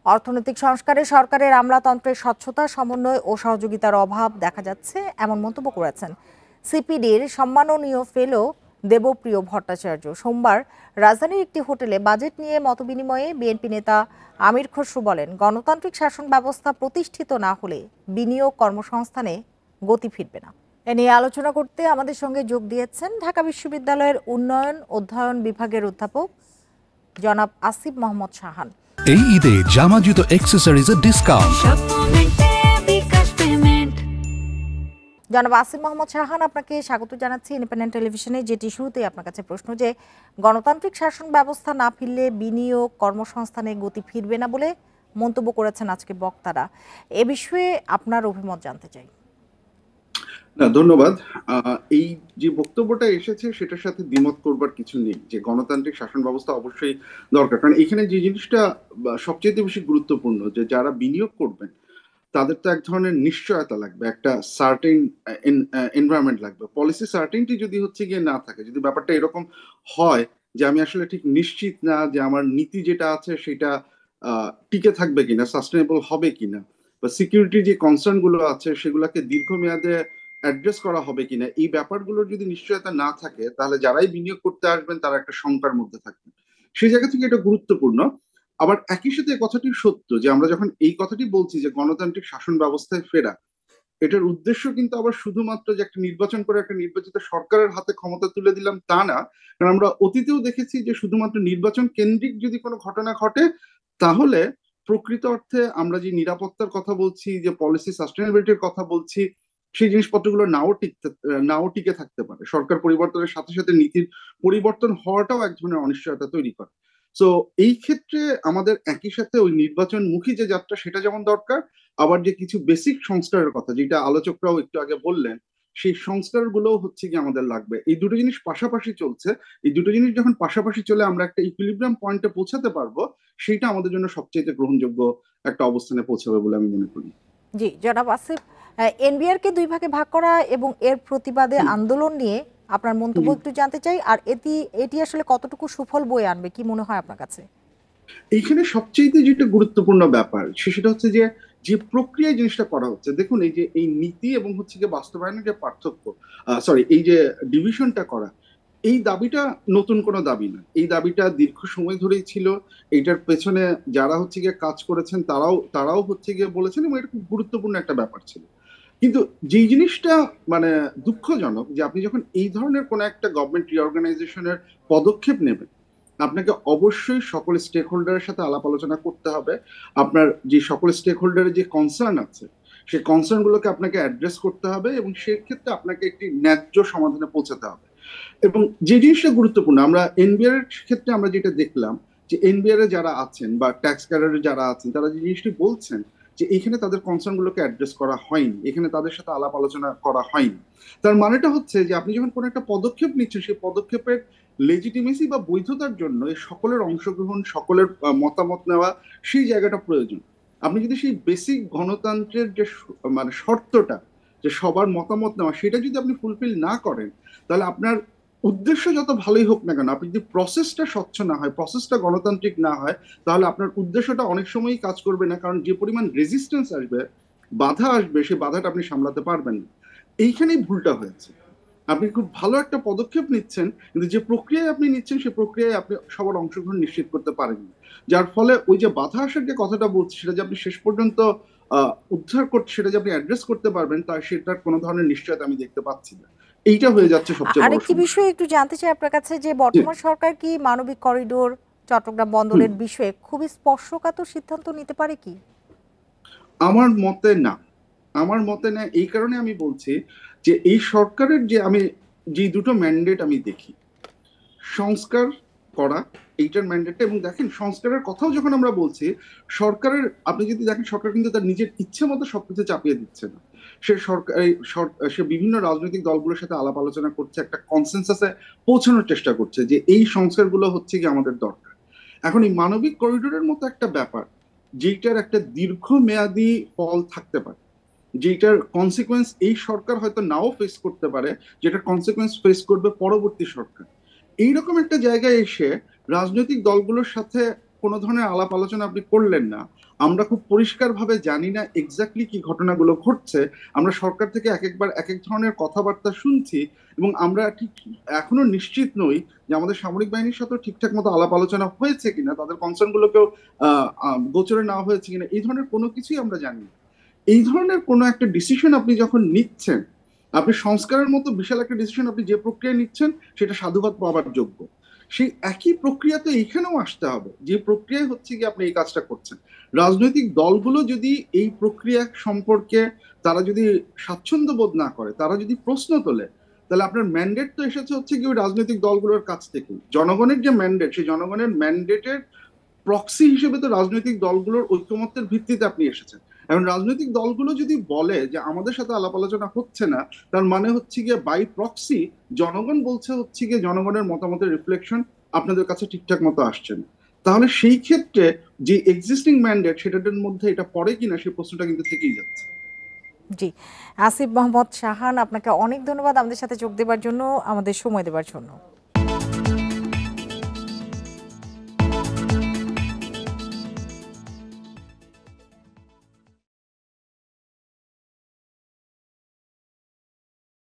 অর্থনৈতিক সংস্কারে সরকারের আমলাতন্ত্রের স্বচ্ছতা, সমন্বয় ও সহযোগিতার অভাব দেখা যাচ্ছে, এমন মন্তব্য করেছেন সিপিডির সম্মাননীয় ফেলো দেবপ্রিয় ভট্টাচার্য। সোমবার রাজধানীর একটি হোটেলে বাজেট নিয়ে মতবিনিময়ে বিএনপি নেতা আমির খসরু বলেন, গণতান্ত্রিক শাসন ব্যবস্থা প্রতিষ্ঠিত না হলে বিনিয়োগ, কর্মসংস্থানে গতি ফিরবে না। এ নিয়ে আলোচনা করতে আমাদের সঙ্গে যোগ দিয়েছেন ঢাকা বিশ্ববিদ্যালয়ের উন্নয়ন অধ্যয়ন বিভাগের অধ্যাপক জনাব আসিফ মোহাম্মদ শাহান। এই ঈদে জামা জুতো অ্যাক্সেসরিজের ডিসকাউন্ট। জনাব আসিফ মোহাম্মদ শাহান, আপনাকে স্বাগত জানাচ্ছি ইন্ডিপেন্ডেন্ট টেলিভিশনে। যেটি শুরুতেই আপনার কাছে প্রশ্ন, যে গণতান্ত্রিক শাসন ব্যবস্থা না ফিরলে বিনিয়োগ, কর্মসংস্থানে গতি ফিরবে না বলে মন্তব্য করেছেন আজকে বক্তারা। এ বিষয়ে আপনার অভিমত জানতে চাই। না, ধন্যবাদ। এই যে বক্তব্যটা এসেছে সেটার সাথে দ্বিমত করবার কিছু নেই, যে গণতান্ত্রিক শাসন ব্যবস্থা অবশ্যই দরকার। কারণ এখানে যে জিনিসটা সবচেয়ে বেশি গুরুত্বপূর্ণ, যে যারা বিনিয়োগ করবেন তাদের তো এক ধরনের নিশ্চয়তা লাগবে, একটা সার্টেন এনভায়রনমেন্ট লাগবে। পলিসি সার্টেনটি যদি হচ্ছে গিয়ে না থাকে, যদি ব্যাপারটা এরকম হয় যে আমি আসলে ঠিক নিশ্চিত না যে আমার নীতি যেটা আছে সেটা টিকে থাকবে কিনা, সাস্টেনেবল হবে কিনা, বা সিকিউরিটির যে কনসার্ন গুলো আছে সেগুলোকে দীর্ঘমেয়াদে অ্যাড্রেস করা হবে কিনা, এই ব্যাপারগুলোর যদি নিশ্চয়তা না থাকে তাহলে যারাই বিনিয়োগ করতে আসবেন তারা একটা শঙ্কার মধ্যে থাকবেন। সেই জায়গা থেকে এটা গুরুত্বপূর্ণ। আবার একই সাথে কথাটি সত্য যে আমরা যখন এই কথাটি বলছি যে গণতান্ত্রিক শাসন ব্যবস্থায় ফেরা, এটার উদ্দেশ্য কিন্তু আবার শুধুমাত্র যে একটা নির্বাচন করে একটা নির্বাচিত সরকারের হাতে ক্ষমতা তুলে দিলাম তা না। কারণ আমরা অতীতেও দেখেছি যে শুধুমাত্র নির্বাচন কেন্দ্রিক যদি কোনো ঘটনা ঘটে, তাহলে প্রকৃত অর্থে আমরা যে নিরাপত্তার কথা বলছি, যে পলিসি সাস্টেনেবিলিটির কথা বলছি, সেই জিনিসপত্রগুলো নাও টিকে থাকতে পারে। সরকার পরিবর্তনের সাথে সাথে নীতির পরিবর্তন হওয়াটাও এক ধরনের অনিশ্চয়তা তৈরি করে। তো এই ক্ষেত্রে আমাদের একই সাথে ওই নির্বাচনমুখী যে যাত্রা সেটা যেমন দরকার, আবার যে কিছু বেসিক সংস্কারের কথা যেটা আলোচকরাও একটু আগে বললেন, সেই সংস্কারগুলোও হচ্ছে কি আমাদের লাগবে। এই দুটো জিনিস পাশাপাশি চলছে। এই দুটো জিনিস যখন পাশাপাশি চলে আমরা একটা ইকুইলিব্রিয়াম পয়েন্টে পৌঁছাতে পারবো, সেইটা আমাদের জন্য সবচেয়ে গ্রহণযোগ্য একটা অবস্থানে পৌঁছাবে বলে আমি মনে করি। জি জনাব আসিফ, এনবিআর কে দুই ভাগে ভাগ করা এবং এর প্রতিবাদে আন্দোলন নিয়ে আপনার মন্তব্য একটু জানতে চাই। আর এটি আসলে কতটুকু সুফল বয়ে আনবে, কি মনে হয় আপনার কাছে? এইখানে সবচেয়ে যেটা গুরুত্বপূর্ণ ব্যাপার সেটা হচ্ছে যে যে প্রক্রিয়ায় জিনিসটা করা হচ্ছে। দেখুন, এই যে এই নীতি এবং হচ্ছে গিয়ে বাস্তবায়নের যে পার্থক্য, সরি, এই যে ডিভিশনটা করা, এই দাবিটা নতুন কোনো দাবি না। এই দাবিটা দীর্ঘ সময় ধরেই ছিল। এইটার পেছনে যারা হচ্ছে গিয়ে কাজ করেছেন তারাও হচ্ছে গিয়ে বলেছেন, এবং এটা খুব গুরুত্বপূর্ণ একটা ব্যাপার ছিল। কিন্তু যেই জিনিসটা মানে দুঃখজনক, যে আপনি যখন এই ধরনের কোন একটা গভর্নমেন্ট রিঅর্গানাইজেশনের পদক্ষেপ নেবেন, আপনাকে অবশ্যই সকল স্টেক হোল্ডারের সাথে আলাপ আলোচনা করতে হবে। আপনার যে সকল স্টেক হোল্ডারের যে কনসার্ন আছে, সেই কনসার্ন গুলোকে আপনাকে অ্যাড্রেস করতে হবে, এবং সেক্ষেত্রে আপনাকে একটি ন্যায্য সমাধানে পৌঁছাতে হবে। এবং যে জিনিসটা গুরুত্বপূর্ণ, আমরা এনবিআর এর ক্ষেত্রে আমরা যেটা দেখলাম, যে এনবিআর এ যারা আছেন বা ট্যাক্স ক্যাডারে যারা আছেন, তারা যে জিনিসটি বলছেন যে এখানে তাদের কনসার্ন গুলোকে অ্যাড্রেস করা হয়নি, এখানে তাদের সাথে আলাপ আলোচনা করা হয়নি। তার মানেটা হচ্ছে যে আপনি যখন কোনো একটা পদক্ষেপ নিচ্ছেন, সেই পদক্ষেপের লেজিটিমেসি বা বৈধতার জন্য এই সকলের অংশগ্রহণ, সকলের মতামত নেওয়া, সেই জায়গাটা প্রয়োজন। আপনি যদি সেই বেসিক গণতন্ত্রের যে মানে শর্তটা, যে সবার মতামত নেওয়া, সেটা যদি আপনি ফুলফিল না করেন, তাহলে আপনার উদ্দেশ্য যত ভালোই হোক না কেন, আপনি যদি প্রসেসটা স্বচ্ছ না হয়, প্রসেসটা গণতান্ত্রিক না হয়, তাহলে আপনার উদ্দেশ্যটা অনেক সময়ই কাজ করবে না। কারণ যে পরিমাণ রেজিস্ট্যান্স আসবে, বাধা আসবে, সেই বাধাটা আপনি সামলাতে পারবেন না। এইখানেই ভুলটা হয়েছে। আপনি খুব ভালো একটা পদক্ষেপ নিচ্ছেন, কিন্তু যে প্রক্রিয়ায় আপনি নিচ্ছেন সেই প্রক্রিয়ায় আপনি সবার অংশগ্রহণ নিশ্চিত করতে পারেননি। যার ফলে ওই যে বাধা আসার যে কথাটা বলছি, সেটা যে আপনি শেষ পর্যন্ত উদ্ধার করতে, সেটা যে আপনি অ্যাড্রেস করতে পারবেন, তা সেটার কোনো ধরনের নিশ্চয়তা আমি দেখতে পাচ্ছি না। এইটা হয়ে যাচ্ছে সবচেয়ে বড় আরেকটি সমস্যা। বিষয় একটু জানতে চাই আপনার কাছে, যে বর্তমান সরকার কি মানবিক করিডোর, চট্টগ্রাম বন্দরের বিষয়ে খুবই স্পর্শকাতর সিদ্ধান্ত নিতে পারে কি? আমার মতে না। আমার মতে না, এই কারণে আমি বলছি যে এই সরকারের যে দুটো ম্যান্ডেট আমি দেখি, সংস্কার করা, এইটার ম্যান্ডেটটা। এবং দেখেন, সংস্কারের কথাও যখন আমরা বলছি, সরকারের আপনি যদি দেখেন, সরকার কিন্তু তার নিজের ইচ্ছে মতো সবকিছু চাপিয়ে দিচ্ছে না। সে বিভিন্ন রাজনৈতিক দলগুলোর সাথে আলাপ আলোচনা করছে, একটা কনসেনসাসে পৌঁছানোর চেষ্টা করছে যে এই সংস্কারগুলো হচ্ছে কি আমাদের দরকার। এখন এই মানবিক করিডোরের মতো একটা ব্যাপার, যেটার একটা দীর্ঘমেয়াদী ফল থাকতে পারে, যেটার কনসিকুয়েন্স এই সরকার হয়তো নাও ফেস করতে পারে, যেটার কনসিকুয়েন্স ফেস করবে পরবর্তী সরকার। এইরকম একটা জায়গায় এসে রাজনৈতিক দলগুলোর সাথে কোনো ধরনের আলাপ আলোচনা আপনি করলেন না। আমরা খুব পরিষ্কারভাবে জানি না এক্স্যাক্টলি কি ঘটনাগুলো ঘটছে। আমরা সরকার থেকে এক একবার এক এক ধরনের কথাবার্তা শুনছি এবং আমরা ঠিক এখনো নিশ্চিত নই যে আমাদের সামরিক বাহিনীর সাথে ঠিকঠাক মতো আলাপ আলোচনা হয়েছে কিনা, তাদের কনসার্ন গুলোকেও গোচরে নেওয়া হয়েছে কিনা, এই ধরনের কোনো কিছুই আমরা জানি না। এই ধরনের কোনো একটা ডিসিশন আপনি যখন নিচ্ছেন, আপনি সংস্কারের মতো বিশাল একটা ডিসিশন আপনি যে প্রক্রিয়া নিচ্ছেন সেটা সাধুবাদ পাওয়ার যোগ্য। সেই একই প্রক্রিয়া তো এইখানেও আসতে হবে, যে প্রক্রিয়া হচ্ছে কি আপনি এই কাজটা করছেন। রাজনৈতিক দলগুলো যদি এই প্রক্রিয়া সম্পর্কে তারা যদি স্বাচ্ছন্দ্য বোধ না করে, তারা যদি প্রশ্ন তোলে, তাহলে আপনার ম্যান্ডেট তো এসেছে হচ্ছে কি ওই রাজনৈতিক দলগুলোর কাছ থেকে। জনগণের যে ম্যান্ডেট, সেই জনগণের ম্যান্ডেটের প্রক্সি হিসেবে তো রাজনৈতিক দলগুলোর ঐকমত্যের ভিত্তিতে আপনি এসেছেন। এখন রাজনৈতিক দলগুলো যদি বলে যে আমাদের সাথে আলাপ আলোচনা হচ্ছে না, তার মানে হচ্ছে গিয়ে বাই প্রক্সি জনগণ বলছে হচ্ছে গিয়ে জনগণের মতামতের রিফ্লেকশন আপনাদের কাছে ঠিকঠাক মতো আসছে না। তাহলে সেই ক্ষেত্রে যে এক্সিস্টিং ম্যান্ডেট সেটার মধ্যে এটা পড়ে কিনা সেই প্রশ্নটা কিন্তু থেকেই যাচ্ছে। জি, আসিফ মোহাম্মদ শাহান, আপনাকে অনেক ধন্যবাদ আমাদের সাথে যোগ দেওয়ার জন্য, আমাদের সময় দেওয়ার জন্য।